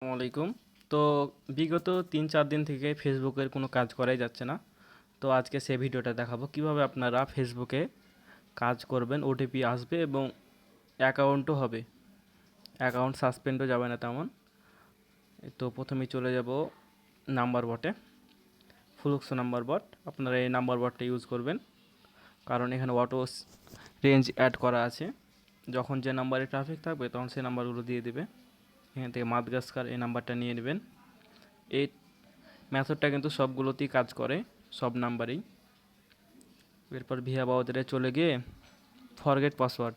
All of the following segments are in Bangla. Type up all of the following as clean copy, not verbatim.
আসসালামু আলাইকুম। তো বিগত ৩-৪ দিন থেকে ফেসবুকের কোনো কাজ করাই যাচ্ছে না। তো আজকে সে ভিডিওটা দেখাবো কিভাবে আপনারা ফেসবুকে কাজ করবেন, ওটিপি আসবে এবং অ্যাকাউন্টও হবে। অ্যাকাউন্ট সাসপেন্ডও যাবে না তেমন। তো প্রথমেই চলে যাব নাম্বার বটে, ফ্লুক্সো নাম্বার বট। আপনারা এই নাম্বার বটটা ইউজ করবেন, কারণ এখানে অটো রেঞ্জ অ্যাড করা আছে। যখন যে নাম্বারে ট্রাফিক থাকবে তখন সেই নাম্বারগুলো দিয়ে দিবে। এখান থেকে মাদগাস্কার এই নাম্বারটা নিয়ে নেবেন। এই মেথডটা কিন্তু সবগুলোতেই কাজ করে, সব নাম্বারেই। এরপর ভিয়া বাউদারে চলে গিয়ে ফরগেট পাসওয়ার্ড,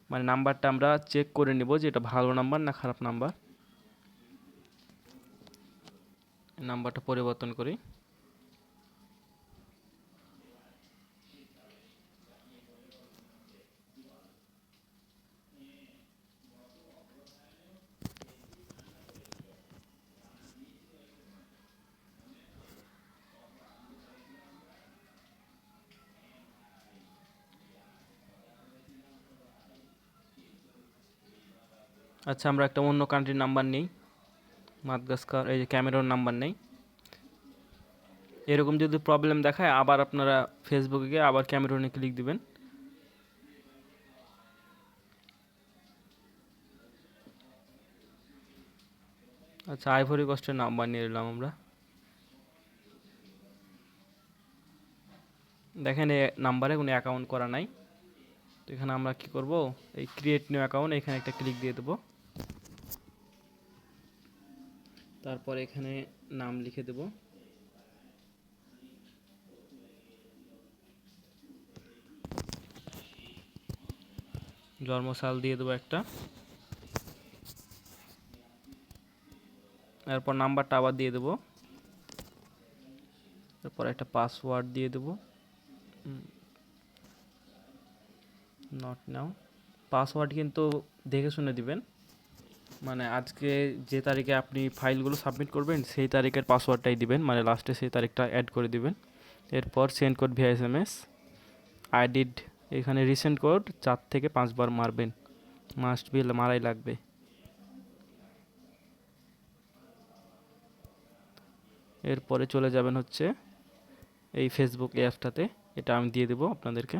মানে নাম্বারটা আমরা চেক করে নেব যে এটা ভালো নাম্বার না খারাপ নাম্বার। নাম্বারটা পরিবর্তন করি। আচ্ছা, আমরা একটা অন্য কান্ট্রির নাম্বার নেই, মাদগাস্কার, এই যে ক্যামেরুন নাম্বার নেই। এরকম যদি প্রবলেম দেখায় আবার আপনারা ফেসবুকে গিয়ে আবার ক্যামেরুনে ক্লিক দিবেন। আচ্ছা, আইভরি কোস্টের নাম্বার নিয়ে নিলাম আমরা। দেখেন এই নাম্বারে কোনো অ্যাকাউন্ট করা নাই। তো এখানে আমরা কি করব, এই ক্রিয়েট নিউ অ্যাকাউন্ট এখানে একটা ক্লিক দিয়ে দেবো। তারপর এখানে নাম লিখে দেব। জন্মসাল দিয়ে দেবো একটা। এরপর নাম্বারটা আবার দিয়ে দেবো। এরপর একটা পাসওয়ার্ড দিয়ে দেবো, নট নাও। পাসওয়ার্ড কিন্তু দেখে শুনে দিবেন, মানে আজকে যে তারিখে আপনি ফাইলগুলো সাবমিট করবেন সেই তারিখের পাসওয়ার্ডটাই দিবেন, মানে লাস্টে সেই তারিখটা অ্যাড করে দিবেন। এরপর সেন্ড কোড ভিয়া SMS। আইডিড এখানে রিসেন্ট কোড 4 থেকে 5 বার মারবেন, মাস্ট বি, মারাই লাগবে। এরপরে চলে যাবেন হচ্ছে এই ফেসবুক অ্যাপটাতে, এটা আমি দিয়ে দেবো আপনাদেরকে।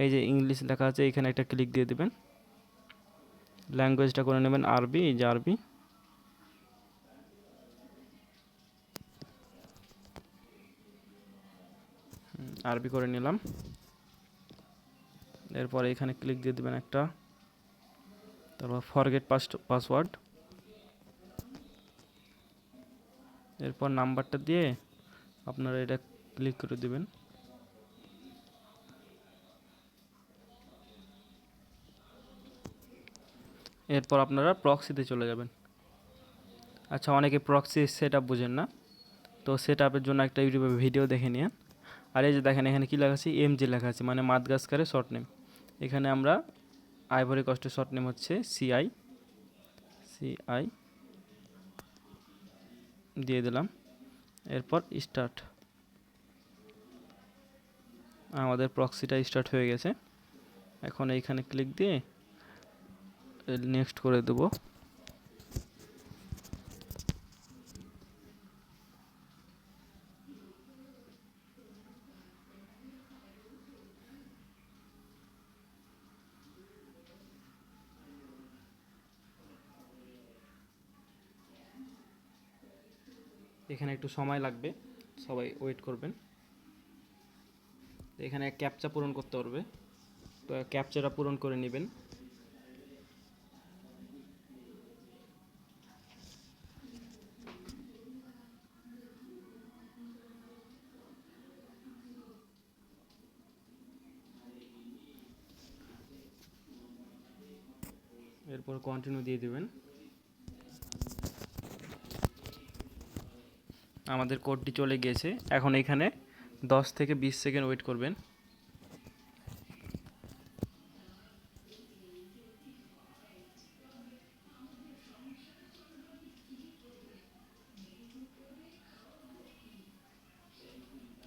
এই যে ইংলিশ লেখা আছে এখানে একটা ক্লিক দিয়ে দিবেন। ল্যাঙ্গুয়েজটা করে নেবেন আরবি, এই যে আরবি। আরবি করে নিলাম। এরপর এখানে ক্লিক দিয়ে দেবেন একটা, তারপর ফরগেট পাসওয়ার্ড। এরপর নাম্বারটা দিয়ে আপনারা এটা ক্লিক করে দিবেন। এরপর আপনারা প্রক্সিতে চলে যাবেন। আচ্ছা, অনেকে প্রক্সি সেট আপ বুঝেন না, তো সেট আপের জন্য একটা ইউটিউবে ভিডিও দেখে নিন। আর এই যে দেখেন এখানে কী লেখা আছে, MG লেখা আছে, মানে মাদগাস্কারের শর্ট নেম। এখানে আমরা আইভরি কোস্টের শর্ট নেম হচ্ছে CI দিয়ে দিলাম। এরপর স্টার্ট, আমাদের প্রক্সিটা স্টার্ট হয়ে গেছে। এখন এইখানে ক্লিক দিয়ে নেক্সট করে দেবো। এখানে একটু সময় লাগবে, সবাই ওয়েট করবেন। এখানে ক্যাপচা পূরণ করতে পারবে, তো ক্যাপচাটা পূরণ করে নেবেন। এরপর কন্টিনিউ দিয়ে দেবেন। আমাদের কোডটি চলে গিয়েছে। এখন এখানে 10 থেকে 20 সেকেন্ড ওয়েট করবেন।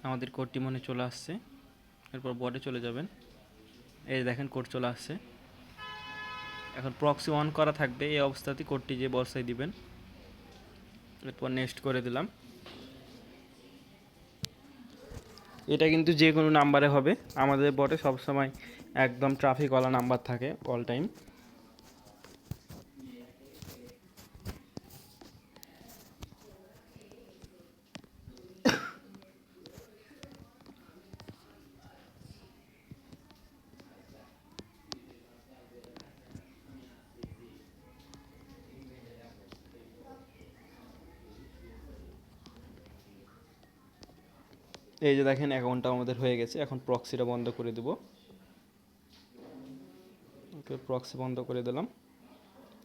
আমাদের কোডটি মনে চলে আসছে। এরপর বডে চলে যাবেন। এই দেখেন কোড চলে আসছে। এখন প্রক্সি অন করা থাকবে, এই অবস্থাতেই কোডটি যে বসাই দিবেন। এরপর নেক্সট করে দিলাম। এটা কিন্তু যে কোনো নাম্বারে হবে, আমাদের বটে সবসময় একদম ট্রাফিকওয়ালা নাম্বার থাকে অল টাইম। এই যে দেখেন অ্যাকাউন্টটা আমাদের হয়ে গেছে, এখন প্রক্সিটা বন্ধ করে দেব। ওকে, প্রক্সি বন্ধ করে দিলাম।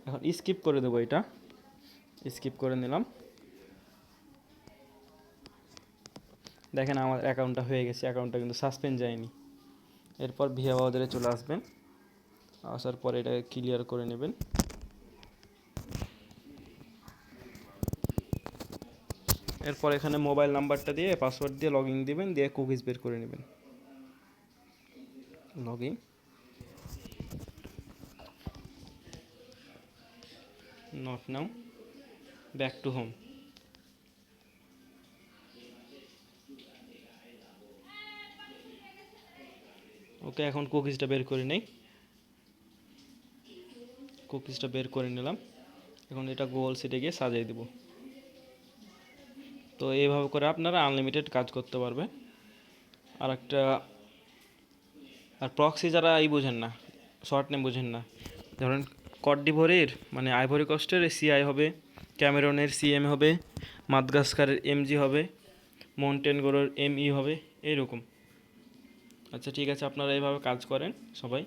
এখন স্কিপ করে দেবো, এটা স্কিপ করে নিলাম। দেখেন আমার অ্যাকাউন্টটা হয়ে গেছে, অ্যাকাউন্টটা কিন্তু সাসপেন্ড যায়নি। এরপর ভিয়া ব্রাউজারে চলে আসবেন, আসার পরে এটাকে ক্লিয়ার করে নেবেন। এরপর এখানে মোবাইল নাম্বারটা দিয়ে পাসওয়ার্ড দিয়ে লগ ইন দেবেন, দিয়ে কুকিজ বের করে নেবেন। Log in, not now, back to home. Okay, এখন কুকিজটা বের করে নেই। কুকিজটা বের করে নিলাম। এখন এটা গুগল সিটে গিয়ে সাজিয়ে দেব। তো এইভাবে করে আপনারা আনলিমিটেড কাজ করতে পারবেন। আর একটা, আর প্রক্সি যারা বোঝেন না, শর্ট নেম বোঝেন না, ধরেন কট ডিভোরের মানে আইভরি কোস্টের সিআই হবে, ক্যামেরনের সিএম হবে, মাদাগাস্কারের এমজি হবে, মন্টেনগোরোর এমই হবে, এইরকম। আচ্ছা ঠিক আছে, আপনারা এইভাবে কাজ করেন সবাই।